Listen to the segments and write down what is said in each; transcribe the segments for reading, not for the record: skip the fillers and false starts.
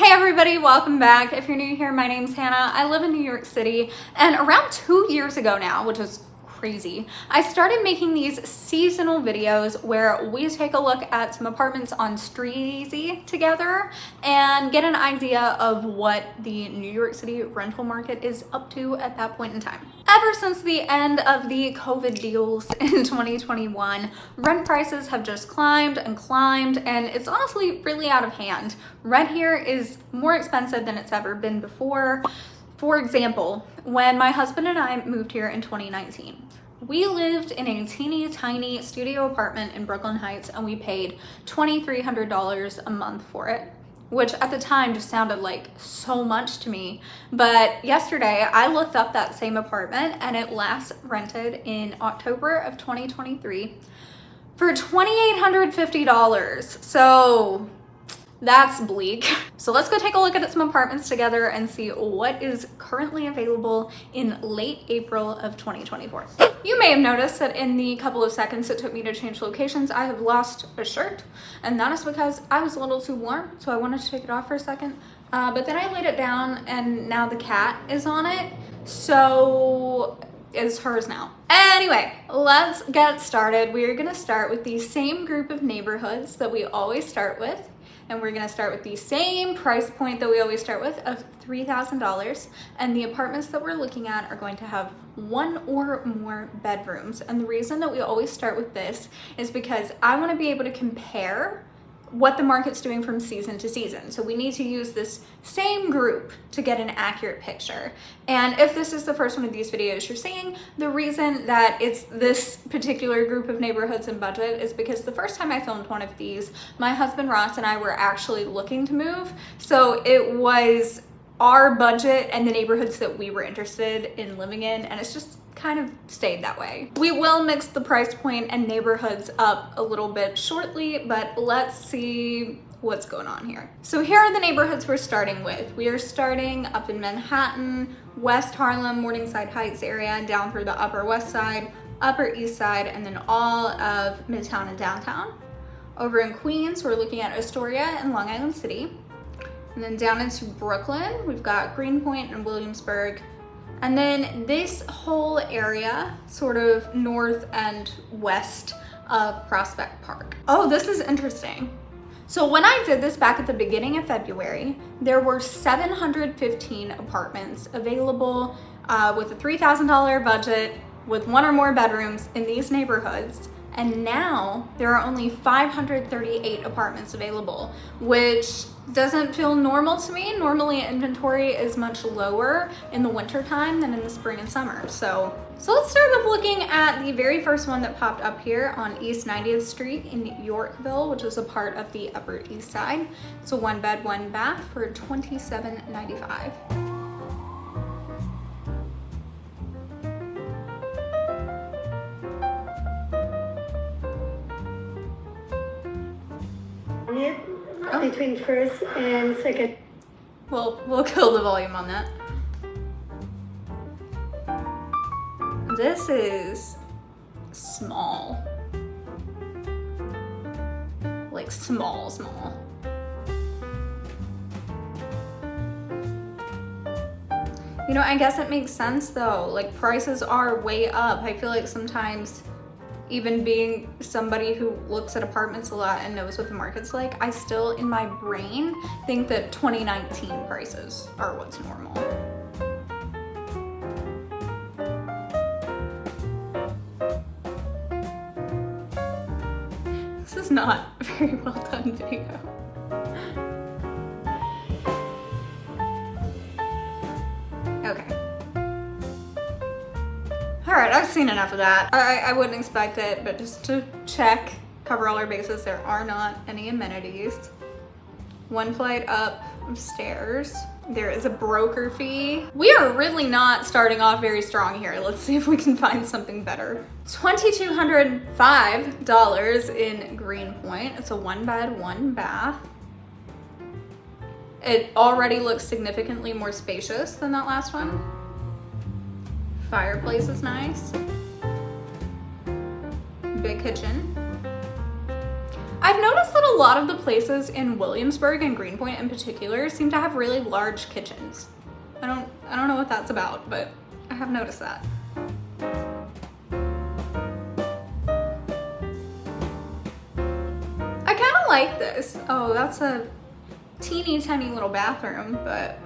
Hey everybody, welcome back. If you're new here, my name's Hannah. I live in New York City, and around 2 years ago now, which is crazy, I started making these seasonal videos where we take a look at some apartments on Streezy together and get an idea of what the New York City rental market is up to at that point in time. Ever since the end of the COVID deals in 2021, rent prices have just climbed and climbed, and it's honestly really out of hand. Rent here is more expensive than it's ever been before. For example, when my husband and I moved here in 2019, we lived in a teeny tiny studio apartment in Brooklyn Heights, and we paid $2,300 a month for it, which at the time just sounded like so much to me. But yesterday I looked up that same apartment, and it last rented in October of 2023 for $2,850. So that's bleak. So let's go take a look at some apartments together and see what is currently available in late April of 2024. You may have noticed that in the couple of seconds it took me to change locations, I have lost a shirt, and that is because I was a little too warm, so I wanted to take it off for a second. But then I laid it down, and now the cat is on it, so it's hers now. Anyway, let's get started. We're gonna start with the same group of neighborhoods that we always start with. And we're gonna start with the same price point that we always start with of $3,000. And the apartments that we're looking at are going to have one or more bedrooms. And the reason that we always start with this is because I wanna be able to compare what the market's doing from season to season. So we need to use this same group to get an accurate picture. And if this is the first one of these videos you're seeing, the reason that it's this particular group of neighborhoods and budget is because the first time I filmed one of these, my husband Ross and I were actually looking to move. So it was our budget and the neighborhoods that we were interested in living in, and it's just kind of stayed that way. We will mix the price point and neighborhoods up a little bit shortly, but let's see what's going on here. So here are the neighborhoods we're starting with. We are starting up in Manhattan, West Harlem, Morningside Heights area, down through the Upper West Side, Upper East Side, and then all of Midtown and Downtown. Over in Queens, we're looking at Astoria and Long Island City. And then down into Brooklyn, we've got Greenpoint and Williamsburg. And then this whole area, sort of north and west of Prospect Park. Oh, this is interesting. So when I did this back at the beginning of February, there were 715 apartments available with a $3,000 budget with one or more bedrooms in these neighborhoods. And now there are only 538 apartments available, which doesn't feel normal to me. Normally inventory is much lower in the winter time than in the spring and summer. So let's start with looking at the very first one that popped up here on East 90th Street in Yorkville, which is a part of the Upper East Side. It's a 1-bed, 1-bath for $27.95. Between first and second. We'll kill the volume on that. This is small. Like small. You know, I guess it makes sense though. Like prices are way up. I feel like sometimes, even being somebody who looks at apartments a lot and knows what the market's like, I still, in my brain, think that 2019 prices are what's normal. This is not a very well done video. Okay. All right, I've seen enough of that. I wouldn't expect it, but just to check, cover all our bases, there are not any amenities. One flight up stairs. There is a broker fee. We are really not starting off very strong here. Let's see if we can find something better. $2,205 in Greenpoint. It's a 1-bed, 1-bath. It already looks significantly more spacious than that last one. Fireplace is nice. Big kitchen. I've noticed that a lot of the places in Williamsburg and Greenpoint in particular seem to have really large kitchens. I don't know what that's about, but I have noticed that. I kind of like this. Oh, that's a teeny tiny little bathroom, but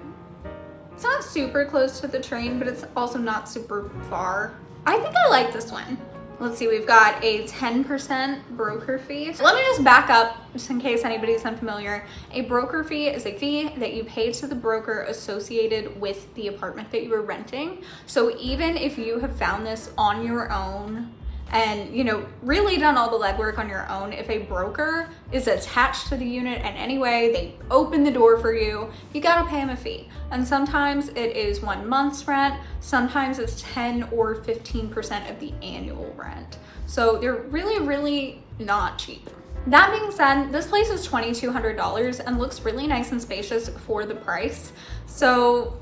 it's not super close to the train, but it's also not super far. I think I like this one. Let's see, we've got a 10% broker fee. Let me just back up, just in case anybody's unfamiliar. A broker fee is a fee that you pay to the broker associated with the apartment that you are renting. So even if you have found this on your own and, you know, really done all the legwork on your own, if a broker is attached to the unit in any way, they open the door for you, you gotta pay them a fee. And sometimes it is 1 month's rent, sometimes it's 10 or 15% of the annual rent. So they're really not cheap. That being said, this place is $2,200 and looks really nice and spacious for the price. So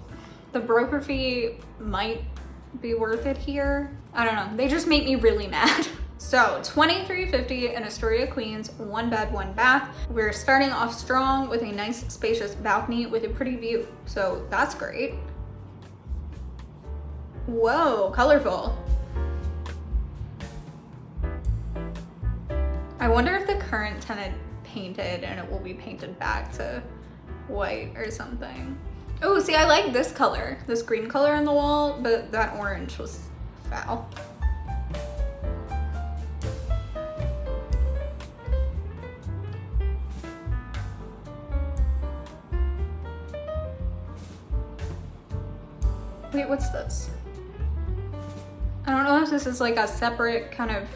the broker fee might be worth it here. I don't know, they just make me really mad. So $2,350 in Astoria, Queens, 1 bed, 1 bath. We're starting off strong with a nice spacious balcony with a pretty view. So that's great. Whoa, colorful. I wonder if the current tenant painted and it will be painted back to white or something. Oh, see, I like this color, this green color on the wall, but that orange was foul. Wait, what's this? I don't know if this is like a separate kind of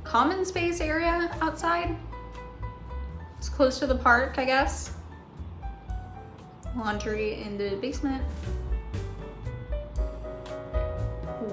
common space area outside. It's close to the park, I guess. Laundry in the basement.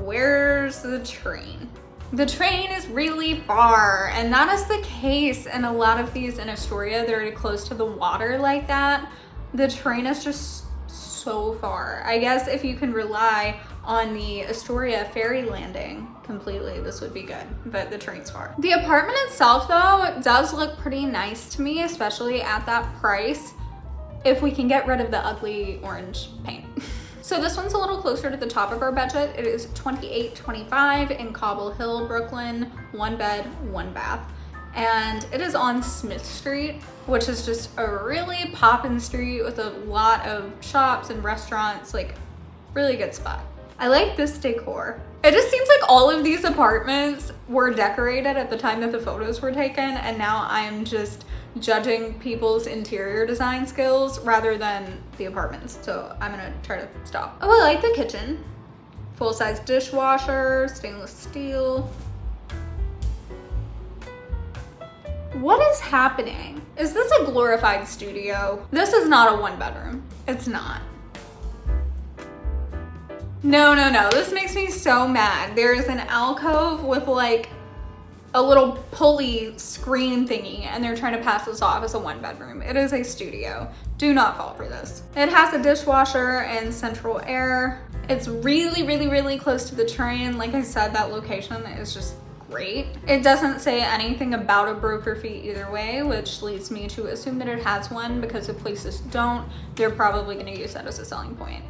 Where's the train? The train is really far, and that is the case in a lot of these in Astoria. They're close to the water like that. The train is just so far. I guess if you can rely on the Astoria ferry landing completely, this would be good, but the train's far. The apartment itself though does look pretty nice to me, especially at that price, if we can get rid of the ugly orange paint. So this one's a little closer to the top of our budget. It is $2,825 in Cobble Hill, Brooklyn, 1 bed, 1 bath. And it is on Smith Street, which is just a really poppin' street with a lot of shops and restaurants, like really good spot. I like this decor. It just seems like all of these apartments were decorated at the time that the photos were taken, and now I'm just judging people's interior design skills rather than the apartments. So I'm gonna try to stop. Oh, I like the kitchen. Full-size dishwasher, stainless steel. What is happening? Is this a glorified studio? This is not a 1 bedroom. It's not. No, this makes me so mad. There is an alcove with like a little pulley screen thingy, and they're trying to pass this off as a 1 bedroom. It is a studio. Do not fall for this. It has a dishwasher and central air. It's really close to the train. Like I said, that location is just great. It doesn't say anything about a broker fee either way, which leads me to assume that it has one, because if places don't, they're probably gonna use that as a selling point.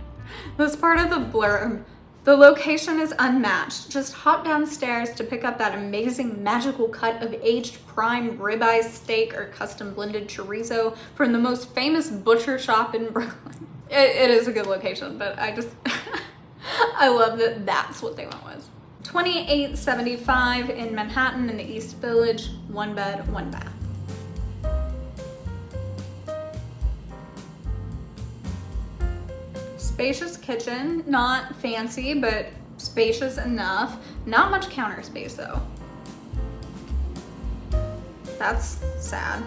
This part of the blurb, the location is unmatched. Just hop downstairs to pick up that amazing magical cut of aged prime ribeye steak or custom blended chorizo from the most famous butcher shop in Brooklyn. It is a good location, but I just, I love that that's what they went with. $2,875 in Manhattan in the East Village, 1 bed, 1 bath. Spacious kitchen, not fancy, but spacious enough. Not much counter space though. That's sad.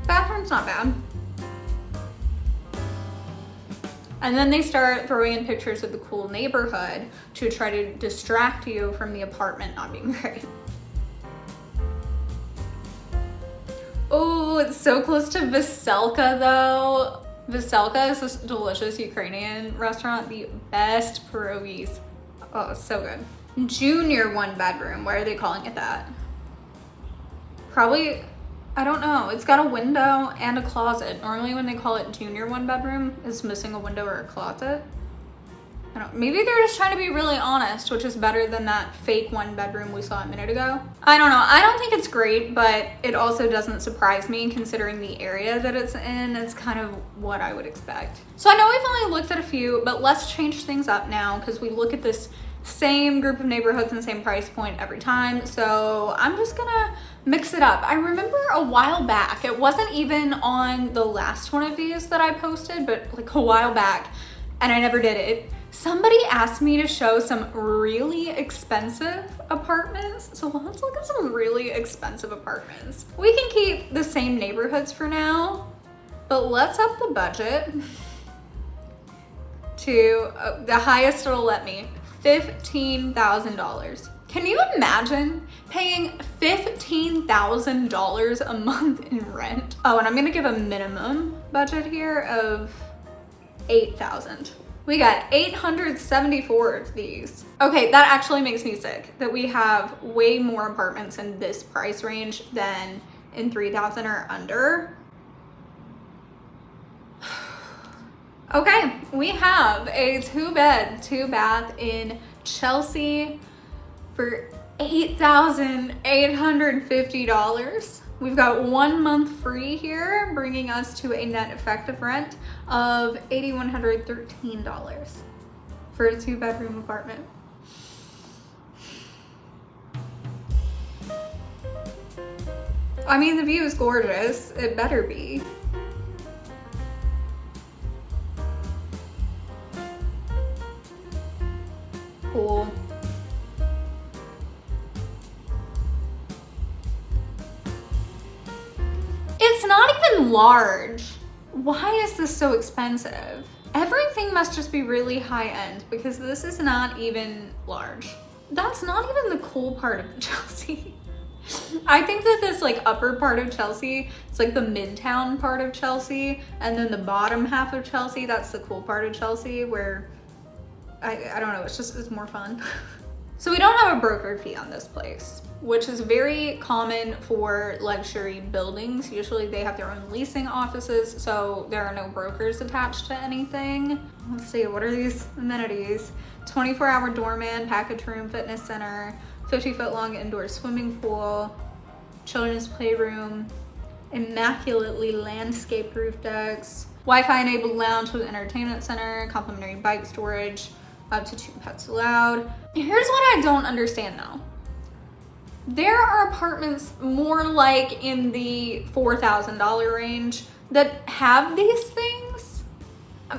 Bathroom's not bad. And then they start throwing in pictures of the cool neighborhood to try to distract you from the apartment not being great. Oh, it's so close to Veselka though. Veselka is this delicious Ukrainian restaurant, the best pierogies. Oh, it's so good. Junior 1 bedroom, why are they calling it that? Probably, I don't know. It's got a window and a closet. Normally when they call it junior one bedroom, it's missing a window or a closet. I don't, maybe they're just trying to be really honest, which is better than that fake one bedroom we saw a minute ago. I don't know. I don't think it's great, but it also doesn't surprise me considering the area that it's in. It's kind of what I would expect. So I know we've only looked at a few, but let's change things up now because we look at this same group of neighborhoods and the same price point every time. So I'm just gonna mix it up. I remember a while back, it wasn't even on the last one of these that I posted, but like a while back, and I never did it. Somebody asked me to show some really expensive apartments. So let's look at some really expensive apartments. We can keep the same neighborhoods for now, but let's up the budget to the highest it'll let me, $15,000. Can you imagine paying $15,000 a month in rent? Oh, and I'm gonna give a minimum budget here of $8,000. We got 874 of these. Okay, that actually makes me sick that we have way more apartments in this price range than in 3,000 or under. Okay, we have a 2-bed, 2-bath in Chelsea for $8,850. We've got 1 month free here, bringing us to a net effective rent of $8,113 for a 2-bedroom apartment. I mean, the view is gorgeous. It better be. Cool. It's not even large. Why is this so expensive? Everything must just be really high end because this is not even large. That's not even the cool part of Chelsea. I think that this like upper part of Chelsea, it's like the midtown part of Chelsea, and then the bottom half of Chelsea, that's the cool part of Chelsea where I don't know, it's more fun. So we don't have a broker fee on this place, which is very common for luxury buildings. Usually they have their own leasing offices, so there are no brokers attached to anything. Let's see, what are these amenities? 24-hour doorman, package room, fitness center, 50-foot long indoor swimming pool, children's playroom, immaculately landscaped roof decks, Wi-Fi enabled lounge with entertainment center, complimentary bike storage, up to 2 pets allowed. Here's what I don't understand though. There are apartments more like in the $4,000 range that have these things.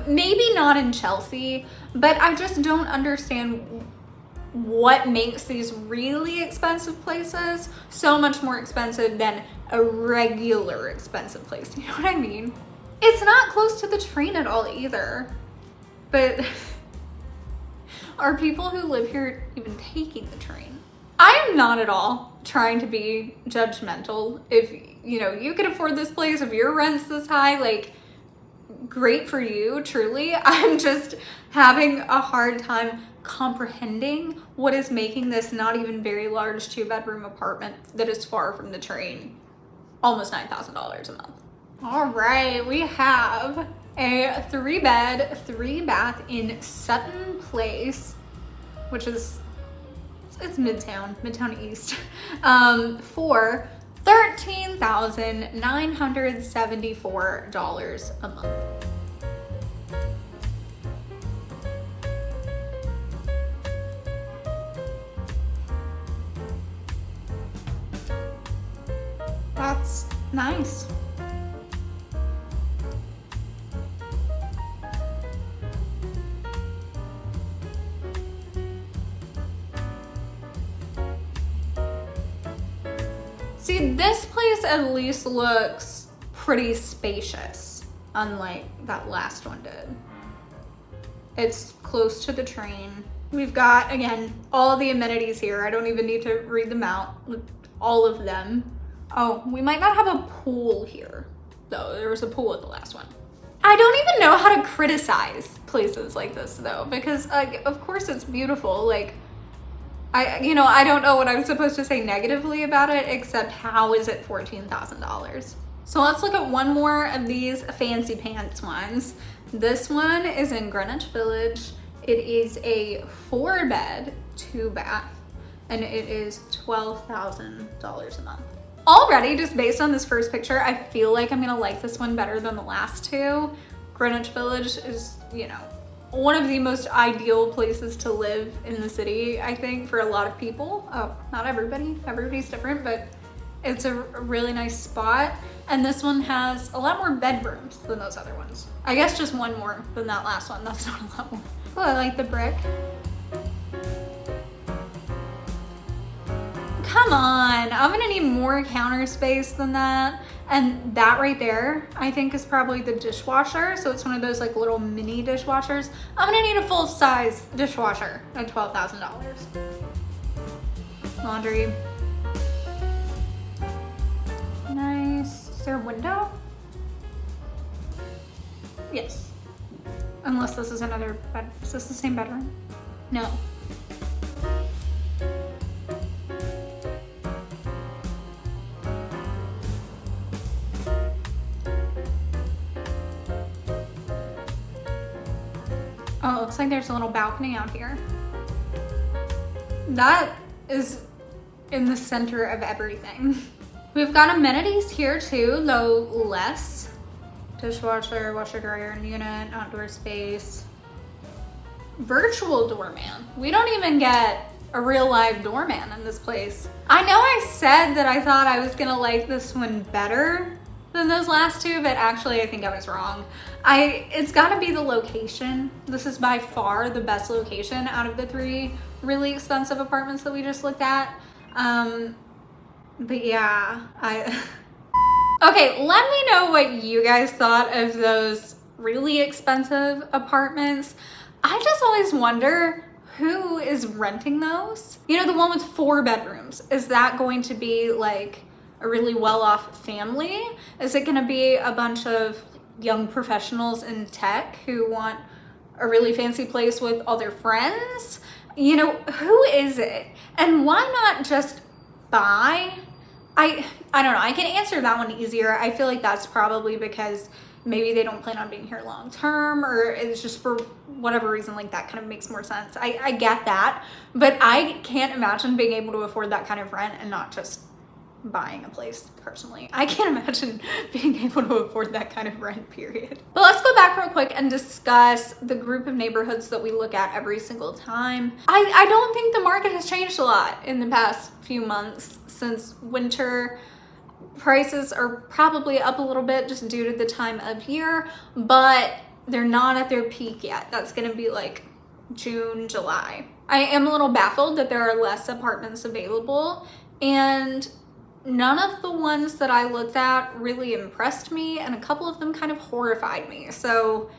Maybe not in Chelsea, but I just don't understand what makes these really expensive places so much more expensive than a regular expensive place. You know what I mean? It's not close to the train at all either, but are people who live here even taking the train? I am not at all trying to be judgmental. If you can afford this place, if your rent's this high, like great for you, truly. I'm just having a hard time comprehending what is making this not even very large 2-bedroom apartment that is far from the train almost $9,000 a month. All right, we have a 3-bed, 3-bath in Sutton Place, which is, it's Midtown East, for $13,974 a month. That's nice. See, this place at least looks pretty spacious, unlike that last one did. It's close to the train. We've got, again, all the amenities here. I don't even need to read them out, all of them. Oh, we might not have a pool here, though. There was a pool at the last one. I don't even know how to criticize places like this, though, because, of course, it's beautiful. Like, I don't know what I'm supposed to say negatively about it, except how is it $14,000? So let's look at one more of these fancy pants ones. This one is in Greenwich Village. It is a 4-bed, 2-bath, and it is $12,000 a month. Already, just based on this first picture, I feel like I'm gonna like this one better than the last two. Greenwich Village is, one of the most ideal places to live in the city, I think, for a lot of people. Oh, not everybody, everybody's different, but it's a really nice spot. And this one has a lot more bedrooms than those other ones. I guess just one more than that last one. That's not a lot more. Oh, I like the brick. Come on, I'm gonna need more counter space than that. And that right there, I think is probably the dishwasher. So it's one of those like little mini dishwashers. I'm gonna need a full size dishwasher at $12,000. Laundry. Nice. Is there a window? Yes. Unless this is another bed. Is this the same bedroom? No. Oh, it looks like there's a little balcony out here. That is in the center of everything. We've got amenities here too, though less. Dishwasher, washer dryer unit, outdoor space. Virtual doorman. We don't even get a real live doorman in this place. I know I said that I thought I was gonna like this one better than those last two, but actually I think I was wrong. It's gotta be the location. This is by far the best location out of the 3 really expensive apartments that we just looked at. But yeah, okay, let me know what you guys thought of those really expensive apartments. I just always wonder who is renting those. The one with 4 bedrooms. Is that going to be like a really well-off family? Is it gonna be a bunch of young professionals in tech who want a really fancy place with all their friends? Who is it? And why not just buy? I don't know, I can answer that one easier. I feel like that's probably because maybe they don't plan on being here long term, or it's just for whatever reason, like that kind of makes more sense. I get that, but I can't imagine being able to afford that kind of rent and not just buying a place personally. I can't imagine being able to afford that kind of rent, period. But let's go back real quick and discuss the group of neighborhoods that we look at every single time. I don't think the market has changed a lot in the past few months since winter. Prices are probably up a little bit just due to the time of year, but they're not at their peak yet. That's gonna be like June, July. I am a little baffled that there are less apartments available, and none of the ones that I looked at really impressed me, and a couple of them kind of horrified me. So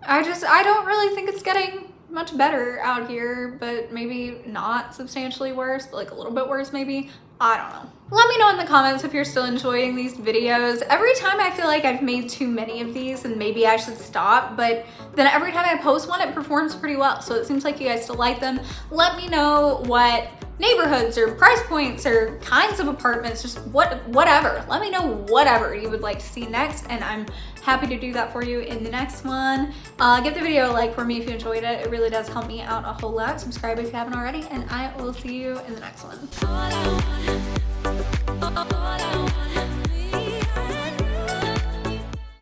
I don't really think it's getting much better out here, but maybe not substantially worse, but like a little bit worse maybe. I don't know. Let me know in the comments if you're still enjoying these videos. Every time I feel like I've made too many of these and maybe I should stop, but then every time I post one, it performs pretty well. So it seems like you guys still like them. Let me know what neighborhoods or price points or kinds of apartments, just whatever. Let me know whatever you would like to see next, and I'm happy to do that for you in the next one. Give the video a like for me if you enjoyed it. It really does help me out a whole lot. Subscribe if you haven't already, and I will see you in the next one.